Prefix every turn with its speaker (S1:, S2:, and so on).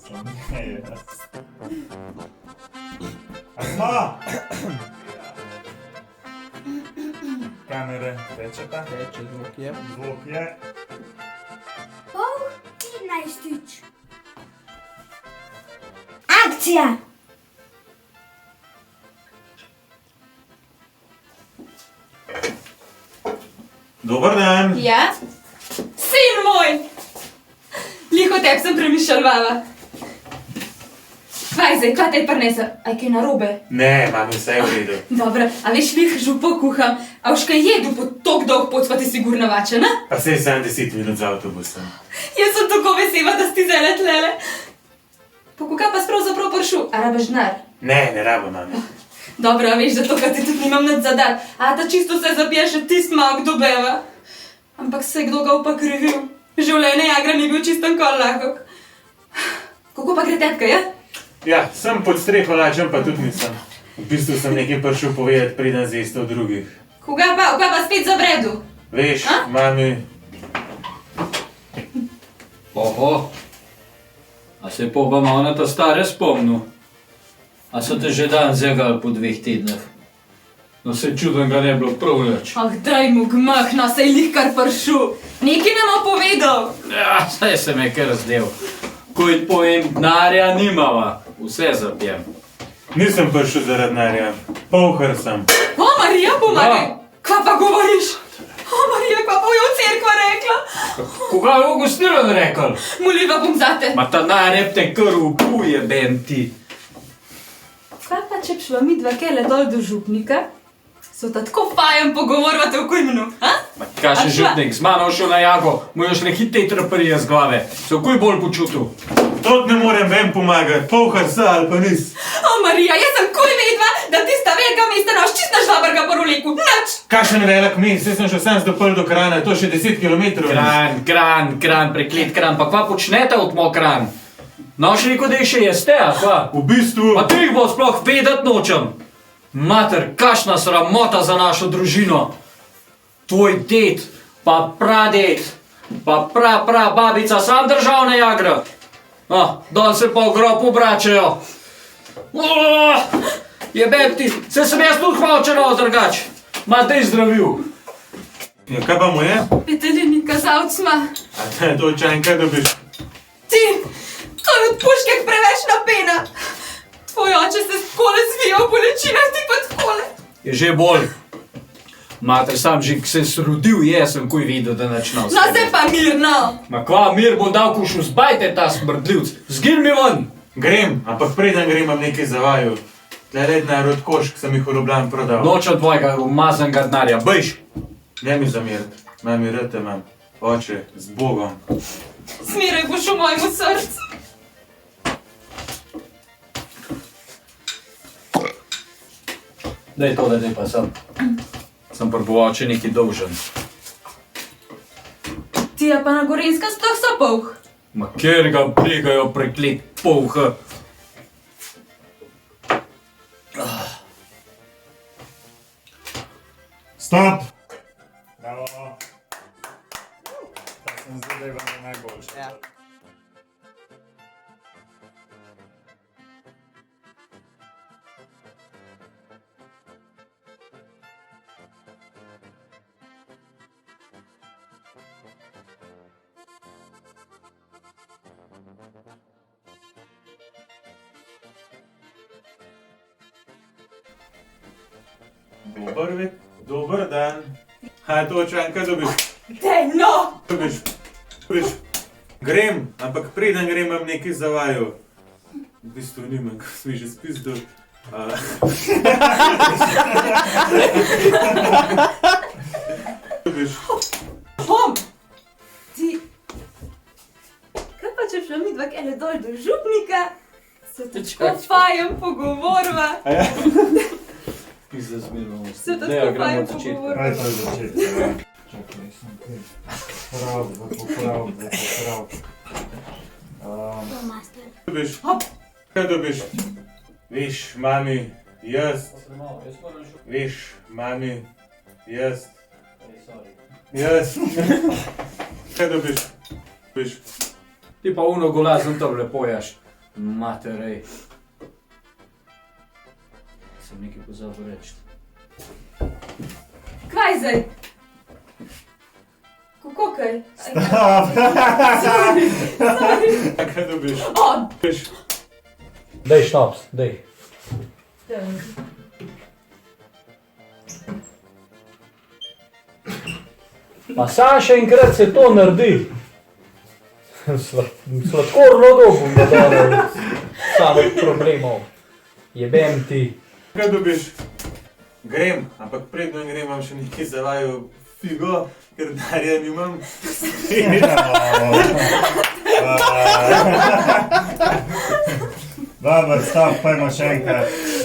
S1: Sam ne jaz. A smo? Kamere tečeta?
S2: Teče, zvok je.
S1: Zvok je.
S3: Pol 15. Akcija!
S1: Dober dan.
S4: Ja? Sin moj! Lih o tebi sem premišljala. Kaj zdaj, kaj te je prinesel? Aj kaj narobe?
S1: Ne, mami, vse je v redu.
S4: Dobro, a veš, lih župo kuham. A už kaj jedu po tok dolg pot, pa ti sigurno vače, ne?
S1: Pa sej sem 10 minut z avtobusom.
S4: Jaz sem tako vesela, da si zele tlele. Po kuka pa pravzaprav prišel, a rabaš denar?
S1: Ne rabo, mami.
S4: Dobro, a veš, zato, ker ti tudi nimam nič za dat. A ta čisto se zapije še tist malo kdo beva. Ampak se kdo ga upa krivil. Življenje Jagra ni bil čistem kol lahko. Kako pa gre tetka, ja?
S1: Ja, sem pod streho lačen, pa tudi nisem. V bistvu sem nekaj prišel povedati, preden zeste od drugih.
S4: Koga pa spet zabredu?
S1: Veš,
S4: A?
S1: mami,
S2: Oho, a se pa malo na ta stare spomnil? A so te že dan zegali po 2 tednah? No se čudem ga ne bilo prav nič.
S4: Ah, daj mu gmah, no sej lih kar prišel. Nekaj nam bo povedal.
S2: Ja, saj se me kar zdel. Ko ji povem, denarja nimava, vse zapijem.
S1: nisem prišel zaradi denarja. Polhar sem.
S4: O, Marija, pomagaj.
S2: Ja.
S4: Kva pa govoriš? O, Marija, kva bo jo cerkva rekla?
S2: Koga je Augustin rekel?
S4: Molila bom zate.
S2: Ma ta nareb te kar upuje, ben ti.
S4: Kaj pa, če bi šla midva kele dol do župnika? So ta tako fajem pogovorvate v kujmnu, a?
S2: Ma kaj še
S4: A šla?
S2: župnik, z mano šel na jago, mu je šle hitej trparije z glave. Se v kuj bolj počutil?
S1: Tot ne morem vem pomagati, polhar se ali pa nis.
S4: O, Marija, jaz sem kuj vedva, da tista velika mesta naš čist na žlabrga po roleku. Nač!
S1: Kakšen velik mest, saj sem šel sam zdopol do krana, to še 10 km.
S2: Kran, preklet kran, pa kva počnete od moj kran? No, še neko dej še jeste, a kva?
S1: V bistvu,
S2: Pa ti jih bo sploh vedet nočem. Mater, kakšna sramota za našo družino. Tvoj ded, pa praded, pa babica sam držal na Jagra. Danes se pa v grob obračajo. Jebem ti, se sem jaz tudi hvalčeral drugač. Ma dej zdravil.
S1: ja, kaj pa mu je?
S4: Petelini kazalc ma.
S1: A te to čajnka dobiš?
S4: Ti, to je od puške preveč napena. Tvoj oče se skole zvija v bolečinah, ti pa takole.
S2: Je že bolj. Mater, sam že k se srodil je, sem kuj videl, da načnal.
S4: No, zdaj pa mirno.
S2: Ma kva, mir bom dal kušu zbajte ta smrdljivc. Zgin mi ven.
S1: Grem, ampak preden grem, imam nekaj za vaju. Tle redna rod košk sem jih v Ljubljani prodal.
S2: Nočem tvojega umazanega denarja, bejš.
S1: Ne mi zamirt, mami rete imam. Oče, z Bogom.
S4: Smiraj boš v mojemu srcu.
S2: Daj tole, daj pa sem. Sem prbovače neki dolžen.
S4: Ti je pa na Gorenjskem sploh so polh.
S2: Ma kjer ga brigajo preklet polha.
S1: Stop! Bravo! To sem zdaj vam najboljši.
S2: Ja.
S1: Dober dan. A to čajnka dobiš?
S4: Dej, no!
S1: Dobiš. Grem, ampak preden grem, imam nekaj za vaju. V bistvu nimam, ko sem že spizdil. Dobiš.
S4: Bom! Ti... Kaj pa, če šla midva kele dol do župnika? Se tako
S2: Čakaj.
S4: fajem pogovorva.
S2: Pizda zmirno.
S4: Se tako fajem pogovorva.
S1: Kaj to je začetek? Čakaj, sem kaj. Poprav. Dobiš?
S4: Hop.
S1: Kaj dobiš? Viš, mami, jaz. Viš, mami, jaz. Jaz. Kaj dobiš? Dobiš?
S2: Ti pa uno golazno tam lepo ješ. Materej. Sem nekaj pozabil reči.
S4: Kaj zdaj? Kako kaj?
S1: Kaj dobiš?
S4: O,
S2: Dej štops, dej. Pa sam še enkrat se to naredi. Sladkorno dobo mi dole, samih problemov. Jebem ti.
S1: Kaj dobiš? Grem, ampak predno grem, imam še nekaj za vaju figo, ker denarja nimam.
S5: Dobro, stop, pojmo še enkrat.